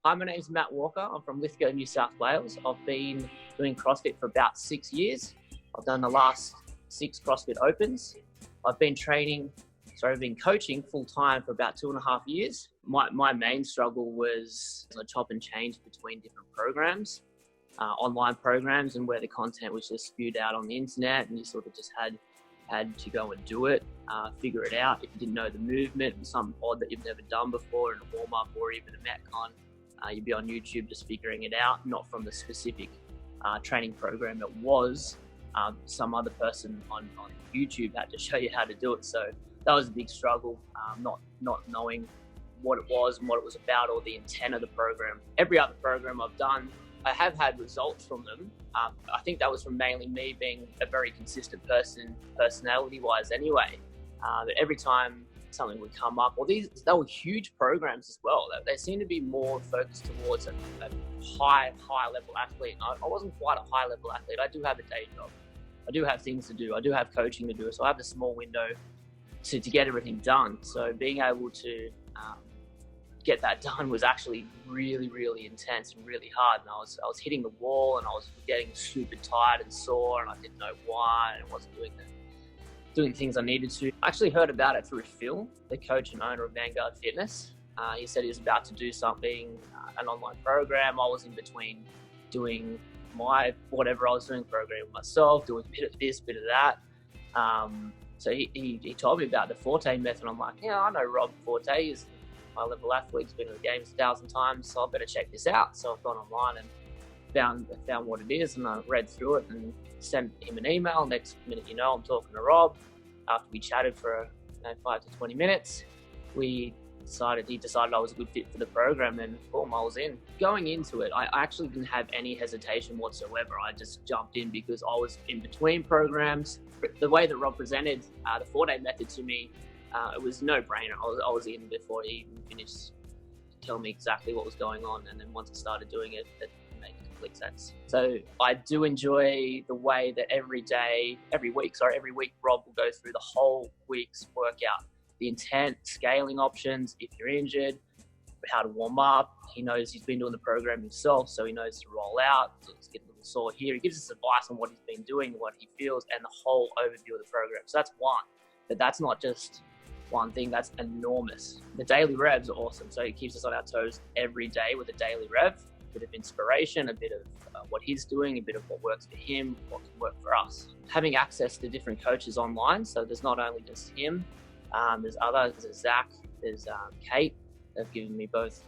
Hi, my name is Matt Walker. I'm from Lithgow, New South Wales. I've been doing CrossFit for about 6 years. I've done the last 6 CrossFit Opens. I've been coaching full time for about 2.5 years. My main struggle was a chop and change between different programs, online programs, and where the content was just spewed out on the internet, and you sort of just had to go and do it, figure it out. If you didn't know the movement, something odd that you've never done before in a warm-up or even a Metcon, you'd be on YouTube just figuring it out, not from the specific training program it was. Some other person on YouTube had to show you how to do it. So that was a big struggle, not knowing what it was and what it was about or the intent of the program. Every other program I've done, I have had results from them. I think that was from mainly me being a very consistent person, personality-wise anyway. But every time something would come up, they were huge programs as well. They seem to be more focused towards a high level athlete. I wasn't quite a high level athlete. I do have a day job. I do have things to do. I do have coaching to do. So I have a small window to get everything done. So being able to get that done was actually really, really intense and really hard. And I was hitting the wall, and I was getting super tired and sore, and I didn't know why, and I wasn't doing things I needed to. I actually heard about it through Phil, the coach and owner of Vanguard Fitness. He said he was about to do something, an online program. I was in between doing my whatever I was doing, programming myself, doing a bit of this, bit of that. So he told me about the Forte Method. I'm like, yeah, I know Rob Forte. He's a high-level athlete. He's been in the games 1,000 times, so I better check this out. So I've gone online and found what it is, and I read through it and sent him an email. Next minute, I'm talking to Rob. After we chatted for 5 to 20 minutes, he decided I was a good fit for the program, and boom, I was in. Going into it, I actually didn't have any hesitation whatsoever. I just jumped in because I was in between programs. The way that Rob presented the Forte Method to me, it was no-brainer. I was in before he even finished telling me exactly what was going on, and then once I started doing it, it made complete sense. So I do enjoy the way that every week Rob will go through the whole week's workout, the intent, scaling options, if you're injured, how to warm up. He knows he's been doing the program himself, so he knows to roll out, so he's getting a little sore here. He gives us advice on what he's been doing, what he feels, and the whole overview of the program. So that's one, but that's not just one thing, that's enormous. The daily revs are awesome, so he keeps us on our toes every day with a daily rev, a bit of inspiration, a bit of what he's doing, a bit of what works for him, what can work for us. Having access to different coaches online, so there's not only just him, there's others, there's Zach, there's Kate. They've given me both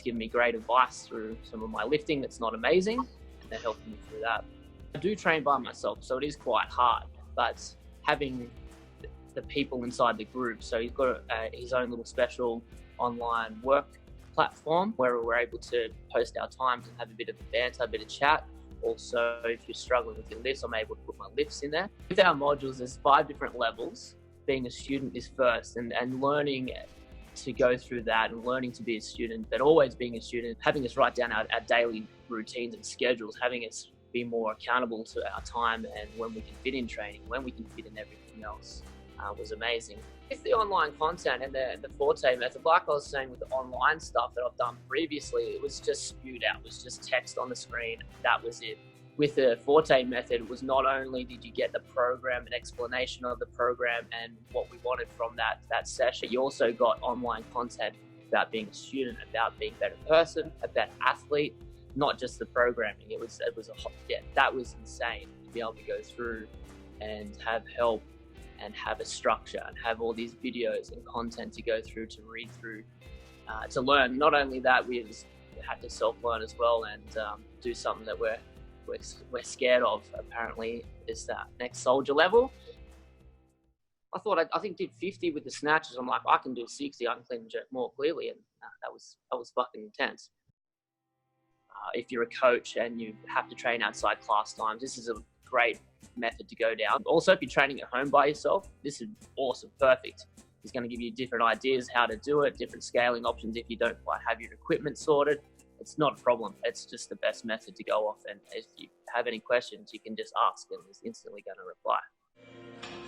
given me great advice through some of my lifting that's not amazing, and they're helping me through that. I do train by myself, so it is quite hard, but having the people inside the group, so he's got his own little special online work platform where we're able to post our times and have a bit of banter, a bit of chat. Also, if you're struggling with your lifts, I'm able to put my lifts in there. With our modules, there's 5 different levels. Being a student is first, and learning to go through that and learning to be a student, but always being a student, having us write down our daily routines and schedules, having us be more accountable to our time and when we can fit in training, when we can fit in everything else, was amazing. With the online content and the Forte Method, like I was saying with the online stuff that I've done previously, it was just spewed out, it was just text on the screen, that was it. With the Forte Method, it was not only did you get the program, an explanation of the program and what we wanted from that session, you also got online content about being a student, about being a better person, a better athlete, not just the programming. That was insane to be able to go through and have help and have a structure and have all these videos and content to go through, to read through, to learn. Not only that, we had to self-learn as well and do something that we're scared of, apparently, is that next soldier level. I think did 50 with the snatches. I'm like, I can do 60, I can clean and jerk more clearly, and that was fucking intense. If you're a coach and you have to train outside class times, this is a great method to go down. Also, if you're training at home by yourself, this is awesome, perfect. It's going to give you different ideas how to do it, different scaling options if you don't quite have your equipment sorted. It's not a problem. It's just the best method to go off. And if you have any questions, you can just ask and it's instantly going to reply.